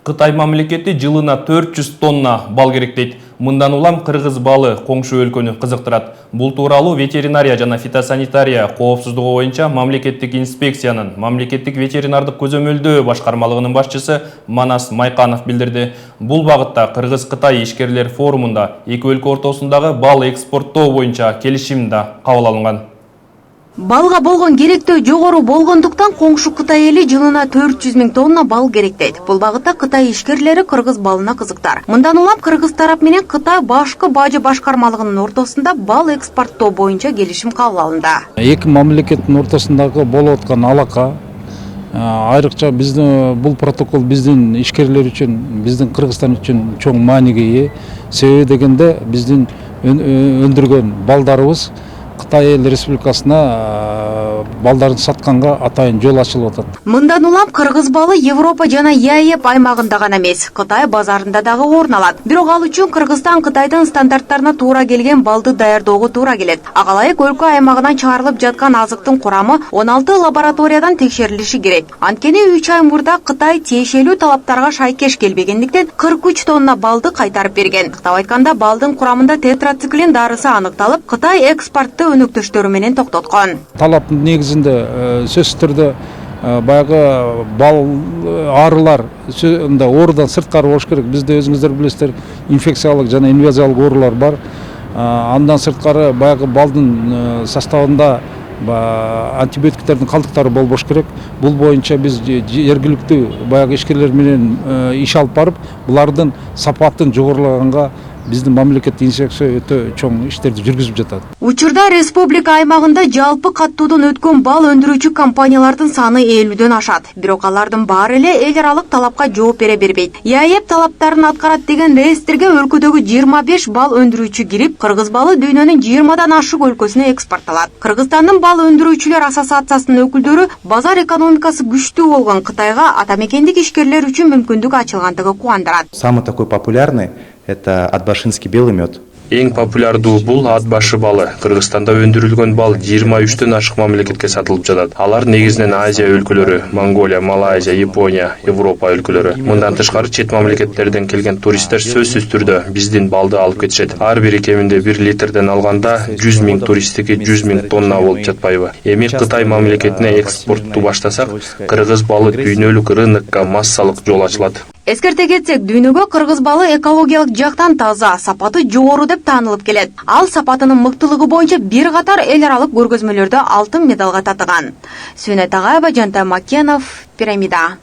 Кытай мамлекети жылына 400 тонна бал керек дейт. Мындан улам кыргыз балы коңшу өлкөнү кызыктырат. Бул тууралуу ветеринария жана фитосанитария коопсуздугу боюнча мамлекеттик инспекциянын мамлекеттик ветеринардык көзөмөлдөө башкармалыгынын башчысы Манас Майканов билдирди. Бул багытта Кыргыз-Кытай ишкерлер форумунда эки өлкө ортосундагы бал экспорттоо боюнча келишим да кабыл алынган. Балга болгон керектөө жогору болгондуктан коңшу Кытай эли жылына 400 000 тонна бал керектейт. Бул багытта Кытай ишкерлери кыргыз балына кызыктар. Мындан улам кыргыз тарап менен Кытай башкы бажы башкармалыгынын ортосунда бал экспорттоо боюнча келишим кабыл алынды. Эки мамлекеттин ортосундагы болуп аткан алака айрыкча биздин бул протокол биздин ишкерлер үчүн, биздин Кыргызстан үчүн чоң мааниге ээ. Себеби дегенде биздин өндүргөн балдарыбыз Кытай эл республикасына балдарын сатканга атайын жол ачылып атат. Мындан улам кыргыз балы Европа жана ЕАЭП аймагында гана эмес, Кытай базарында дагы орун алат. Бирок ал үчүн Кыргызстан Кытайдын стандарттарына туура келген балды даярдоого туура келет. Ага ылайык өлкө аймагынан чыгарылып жаткан азыктын курамы 16 лабораториядан текшерилиши керек. Анткени 3 ай мурда Кытай тиешелүү талаптарга шайкеш келбегендиктен 43 тонна балды кайтарып берген. Кытап айтканда балдын курамында тетрациклин дарысы аныкталып, Кытай экспортты өнөктөштөрү менен токтоткон. Талаптын негизинде сөзсүз түрдө баягы бал арылар оорудан сырткары болуш керек. Бизде өзүңүздөр билесиздер, инфекциялык жана инвазиялык оорулар бар. Андан сырткары баягы балдын составында антибиотиктердин калдыктары болбош керек. Бул боюнча биз жергиликтүү баягы ишкерлер менен иш алып барып, булардын сапатын жогорулаганга биздин мамлекеттик инспекция өтө чоң иштерди жүргүзүп жатат. Учурда республика аймагында жалпы каттоодон өткөн бал өндүрүүчү компаниялардын саны 50дөн ашат. Бирок алардын баары эле эл аралык талапка жооп бере бербейт. ЕАЭП талаптарын аткарат деген реестрге өлкөдөгү 25 бал өндүрүүчү кирип, кыргыз балы дүйнөнүн 20дан ашык өлкөсүнө экспортталат. Кыргызстандын бал өндүрүүчүлөр ассоциациясынын өкүлдөрү базар экономикасы күчтүү болгон Кытайга атамекендик ишкерлер үчүн мүмкүндүк ачылгандыгы кубандырат. Самый такой популярный — это атбашинский белый мед. Эң популярдуу бул ат башы балы. Кыргызстанда өндүрүлгөн бал 23төн ашык мамлекетке сатылып жатат. Алар негизинен Азия өлкөлөрү, Монголия, Малайзия, Япония, Европа өлкөлөрү. Мындан тышкары чет мамлекеттерден келген туристтер сөзсүз түрдө биздин балды алып кетишет. Ар бири кеминде 1 литрден алганда 100 000 туристтики 100 000 тонна болуп жатпайбы? Эми Кытай мамлекетине экспортту баштасак, кыргыз балы дүйнөлүк рынокко массалык жол ачылат. Эскерте кетсек, дүйнөгө кыргыз балы экологиялык жактан таза, сапаты жогору деп таанылып келет. Ал сапатынын мыктылыгы боюнча бир катар эл аралык көргөзмөлөрдө алтын медалга татыган. Сүйнөт Агаева, Жантай Макенов, Пирамида.